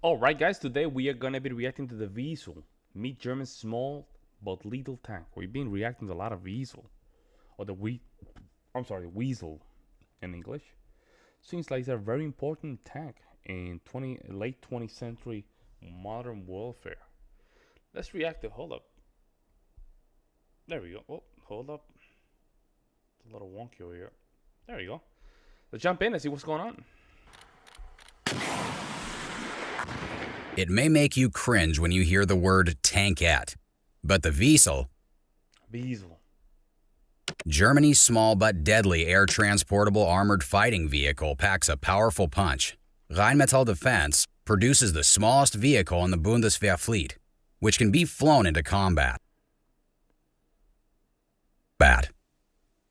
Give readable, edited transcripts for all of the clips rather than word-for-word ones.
Alright guys, today we are gonna be reacting to the Wiesel. Meet German's small but lethal tank. We've been reacting to a lot of Wiesel. Or Wiesel in English. Seems like it's a very important tank in late 20th century modern warfare. Let's react to, hold up. There we go. Oh, hold up. It's a little wonky over here. There we go. Let's jump in and see what's going on. It may make you cringe when you hear the word tankette, but the Wiesel, Germany's small but deadly air transportable armored fighting vehicle, packs a powerful punch. Rheinmetall Defense produces the smallest vehicle in the Bundeswehr fleet, which can be flown into combat.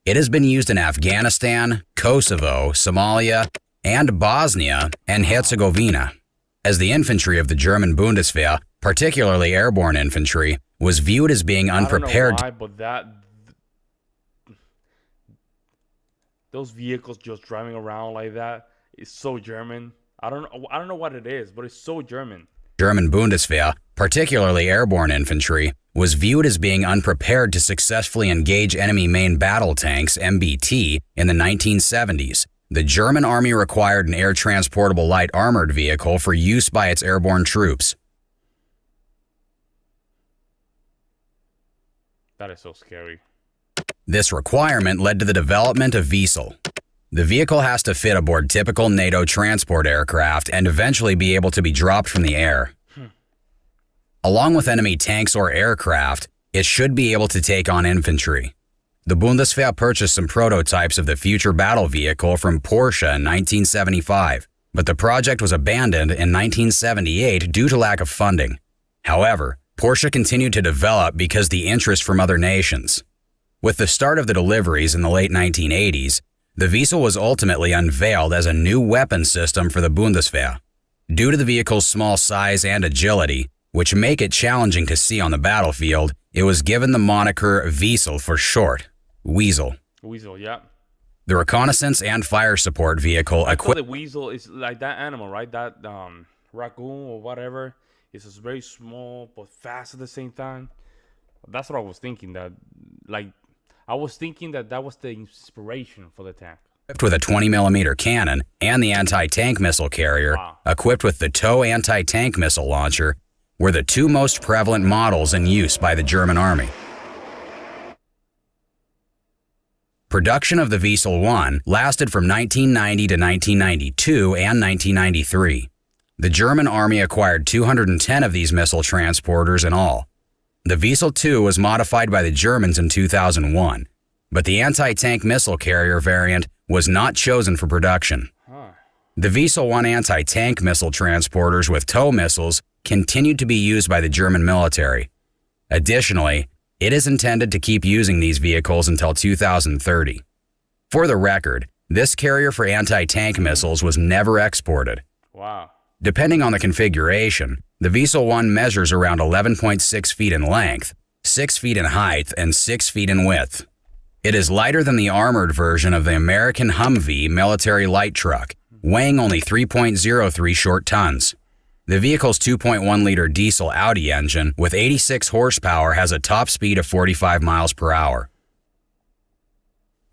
It has been used in Afghanistan, Kosovo, Somalia, and Bosnia and Herzegovina, as the infantry of the German Bundeswehr, particularly airborne infantry, was viewed as being unprepared. I don't know why, but those vehicles just driving around like that is so German. I don't know what it is, but it's so German. German Bundeswehr, particularly airborne infantry, was viewed as being unprepared to successfully engage enemy main battle tanks (MBT) in the 1970s. The German army required an air transportable light armored vehicle for use by its airborne troops. That is so scary. This requirement led to the development of Wiesel. The vehicle has to fit aboard typical NATO transport aircraft and eventually be able to be dropped from the air. Along with enemy tanks or aircraft, it should be able to take on infantry. The Bundeswehr purchased some prototypes of the future battle vehicle from Porsche in 1975, but the project was abandoned in 1978 due to lack of funding. However, Porsche continued to develop because the interest from other nations. With the start of the deliveries in the late 1980s, the Wiesel was ultimately unveiled as a new weapon system for the Bundeswehr. Due to the vehicle's small size and agility, which make it challenging to see on the battlefield, it was given the moniker Wiesel for short. Wiesel. Wiesel, yeah. The reconnaissance and fire support vehicle equipped. The Wiesel is like that animal, right? That raccoon or whatever. It's just very small but fast at the same time. That's what I was thinking. That was the inspiration for the tank. Equipped with a 20mm cannon and the anti-tank missile carrier, equipped with the TOW anti-tank missile launcher, were the two most prevalent models in use by the German army. Production of the Wiesel I lasted from 1990 to 1992 and 1993. The German army acquired 210 of these missile transporters in all. The Wiesel II was modified by the Germans in 2001, but the anti-tank missile carrier variant was not chosen for production. The Wiesel I anti-tank missile transporters with TOW missiles continued to be used by the German military. Additionally, it is intended to keep using these vehicles until 2030. For the record, this carrier for anti-tank missiles was never exported. Wow. Depending on the configuration, the Wiesel I measures around 11.6 feet in length, 6 feet in height, and 6 feet in width. It is lighter than the armored version of the American Humvee military light truck, weighing only 3.03 short tons. The vehicle's 2.1-liter diesel Audi engine with 86 horsepower has a top speed of 45 miles per hour.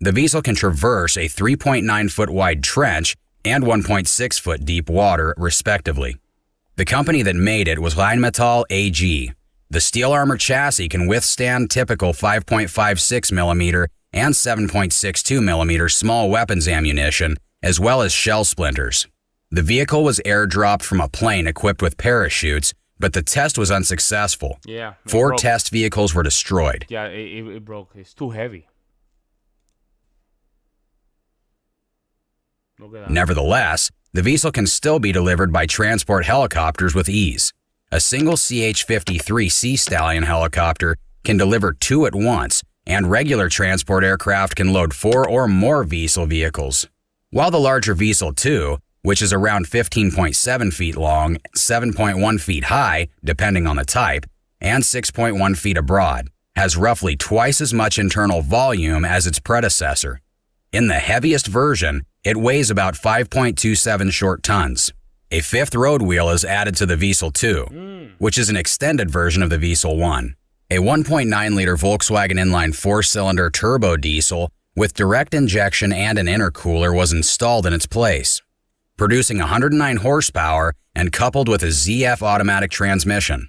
The Wiesel can traverse a 3.9-foot wide trench and 1.6-foot deep water, respectively. The company that made it was Rheinmetall AG. The steel armor chassis can withstand typical 5.56mm and 7.62mm small weapons ammunition, as well as shell splinters. The vehicle was airdropped from a plane equipped with parachutes, but the test was unsuccessful. Yeah. 4 test vehicles were destroyed. Yeah, it broke. It's too heavy. Look at that. Nevertheless, the Wiesel can still be delivered by transport helicopters with ease. A single CH-53 Sea Stallion helicopter can deliver 2 at once, and regular transport aircraft can load 4 or more Wiesel vehicles. While the larger Wiesel II, which is around 15.7 feet long, 7.1 feet high, depending on the type, and 6.1 feet abroad, has roughly twice as much internal volume as its predecessor. In the heaviest version, it weighs about 5.27 short tons. A fifth road wheel is added to the Wiesel 2, which is an extended version of the Wiesel 1. A 1.9-liter Volkswagen inline four-cylinder turbo diesel with direct injection and an intercooler was installed in its place, producing 109 horsepower and coupled with a ZF automatic transmission.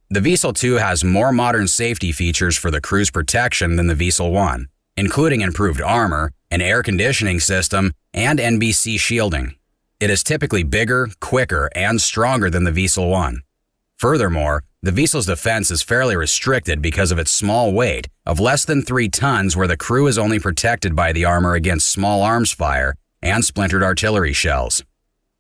The Wiesel 2 has more modern safety features for the cruise protection than the Wiesel 1, including improved armor, an air conditioning system, and NBC shielding. It is typically bigger, quicker, and stronger than the Wiesel 1. Furthermore, the Wiesel's defense is fairly restricted because of its small weight of less than 3 tons, where the crew is only protected by the armor against small arms fire and splintered artillery shells.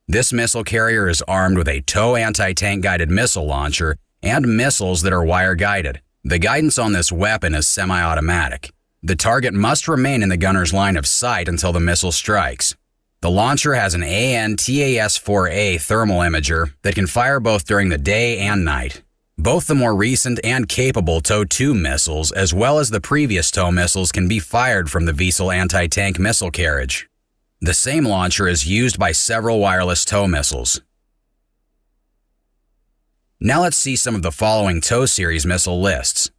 This missile carrier is armed with a tow anti-tank guided missile launcher and missiles that are wire-guided. The guidance on this weapon is semi-automatic. The target must remain in the gunner's line of sight until the missile strikes. The launcher has an AN-TAS-4A thermal imager that can fire both during the day and night. Both the more recent and capable TOW-2 missiles, as well as the previous TOW missiles, can be fired from the Wiesel anti-tank missile carriage. The same launcher is used by several wireless TOW missiles. Now let's see some of the following TOW series missile lists.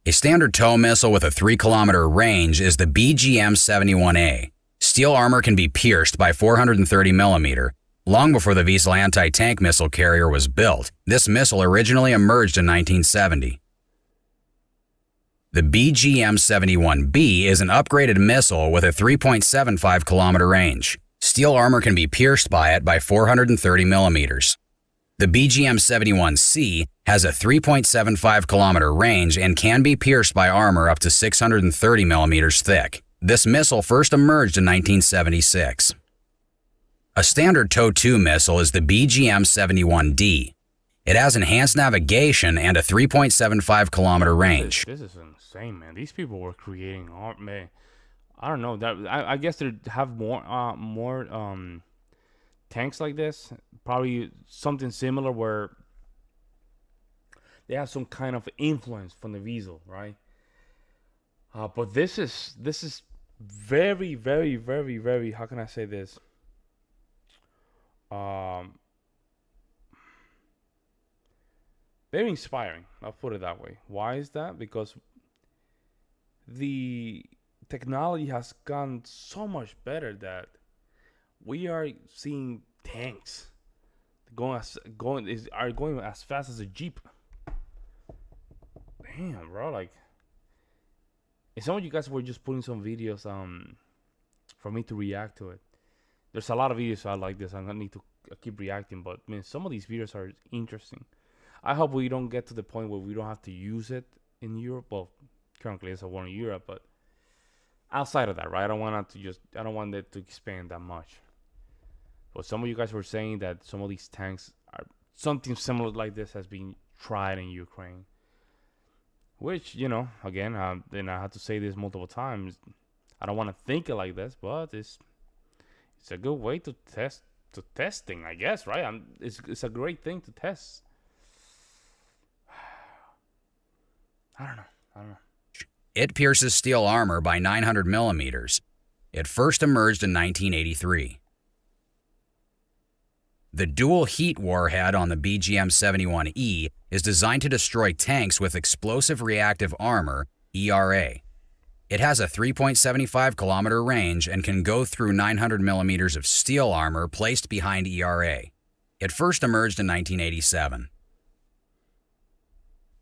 A standard TOW missile with a 3-kilometer range is the BGM-71A. Steel armor can be pierced by 430 mm. Long before the Wiesel anti-tank missile carrier was built, this missile originally emerged in 1970. The BGM-71B is an upgraded missile with a 3.75 kilometer range. Steel armor can be pierced by it by 430 mm. The BGM-71C has a 3.75 kilometer range and can be pierced by armor up to 630 millimeters thick. This missile first emerged in 1976. A standard TOW-2 missile is the BGM-71D. It has enhanced navigation and a 3.75 kilometer range. This is insane, man. These people were creating art, man. I don't know. That I guess they have more tanks like this. Probably something similar where they have some kind of influence from the Wiesel, right? But this is very, very, very, very. How can I say this? Very inspiring. I'll put it that way. Why is that? Because the technology has gone so much better that we are seeing tanks going as fast as a Jeep. Damn, bro. Like, if some of you guys were just putting some videos for me to react to it. There's a lot of videos out like this. I'm gonna need to keep reacting, but I mean, some of these videos are interesting. I hope we don't get to the point where we don't have to use it in Europe. Well, currently it's a war in Europe, but outside of that, right? I don't want it to expand that much. But some of you guys were saying that some of these tanks are something similar like this has been tried in Ukraine. Which, you know, again, then I had to say this multiple times. I don't want to think it like this, but it's a good way to testing, I guess, right? It's a great thing to test. I don't know. It pierces steel armor by 900 millimeters. It first emerged in 1983. The dual heat warhead on the BGM-71E is designed to destroy tanks with explosive reactive armor, ERA. It has a 3.75 kilometer range and can go through 900 millimeters of steel armor placed behind ERA. It first emerged in 1987.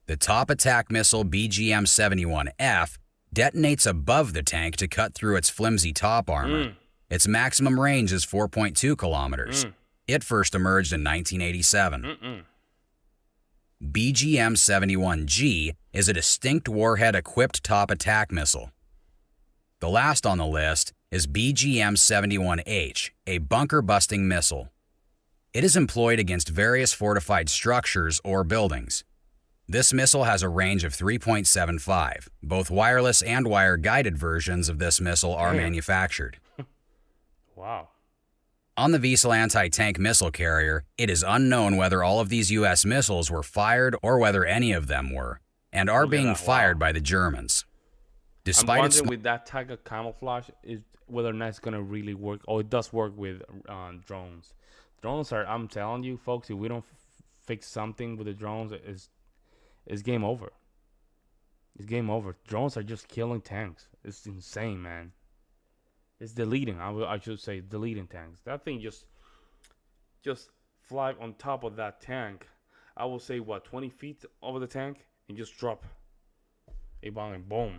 The top attack missile BGM-71F detonates above the tank to cut through its flimsy top armor. Its maximum range is 4.2 kilometers. It first emerged in 1987. BGM-71G is a distinct warhead-equipped top attack missile. The last on the list is BGM-71H, a bunker-busting missile. It is employed against various fortified structures or buildings. This missile has a range of 3.75. Both wireless and wire-guided versions of this missile are manufactured. Wow. On the Wiesel anti-tank missile carrier, it is unknown whether all of these U.S. missiles were fired or whether any of them were, and are being fired by the Germans. I'm wondering with that type of camouflage, whether or not it's going to really work. Oh, it does work with drones. Drones are. I'm telling you, folks. If we don't fix something with the drones, it's game over. It's game over. Drones are just killing tanks. It's insane, man. It's deleting. I should say deleting tanks. That thing just fly on top of that tank. I will say what 20 feet over the tank and just drop a bomb and boom.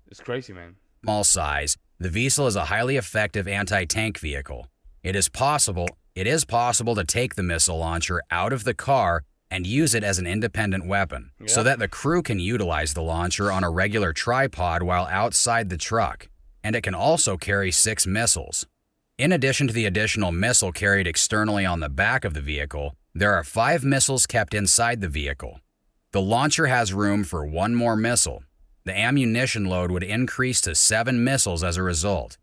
It's crazy, man. Small size, the Wiesel is a highly effective anti-tank vehicle. It is possible to take the missile launcher out of the car and use it as an independent weapon, so that the crew can utilize the launcher on a regular tripod while outside the truck. And it can also carry 6 missiles. In addition to the additional missile carried externally on the back of the vehicle, there are 5 missiles kept inside the vehicle. The launcher has room for 1 more missile. The ammunition load would increase to 7 missiles as a result.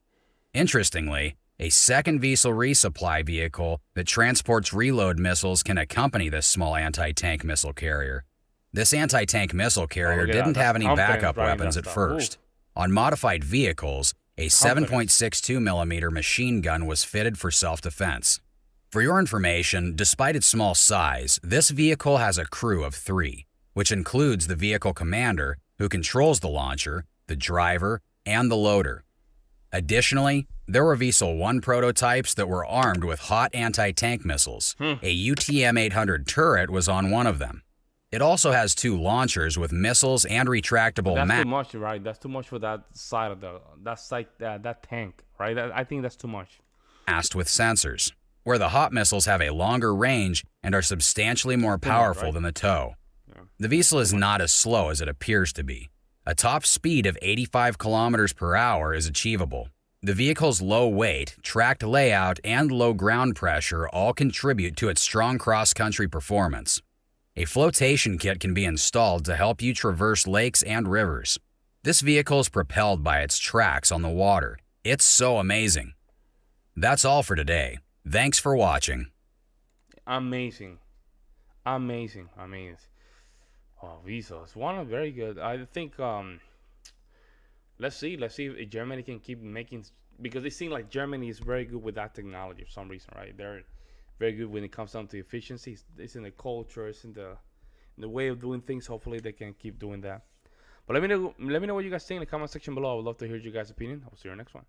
Interestingly, a second Wiesel resupply vehicle that transports reload missiles can accompany this small anti-tank missile carrier. This anti-tank missile carrier didn't have any backup weapons at first. On modified vehicles, a 7.62mm machine gun was fitted for self-defense. For your information, despite its small size, this vehicle has a crew of 3, which includes the vehicle commander, who controls the launcher, the driver, and the loader. Additionally, there were Wiesel 1 prototypes that were armed with hot anti-tank missiles. A UTM-800 turret was on one of them. It also has 2 launchers with missiles and retractable That's too much, right? That's too much for that side of that tank, right? I think that's too much. Mast with sensors, where the hot missiles have a longer range and are substantially more powerful than the TOW. The Wiesel is not as slow as it appears to be. A top speed of 85 kilometers per hour is achievable. The vehicle's low weight, tracked layout, and low ground pressure all contribute to its strong cross-country performance. A flotation kit can be installed to help you traverse lakes and rivers. This vehicle is propelled by its tracks on the water. It's so amazing. That's all for today. Thanks for watching. Amazing. Amazing. Amazing. Oh, Wiesel. It's one of very good. I think let's see if Germany can keep making, because it seems like Germany is very good with that technology for some reason, right? They're very good when it comes down to efficiency. It's in the culture, it's in the way of doing things. Hopefully they can keep doing that. But let me know what you guys think in the comment section below. I would love to hear your guys' opinion. I'll see you in the next one.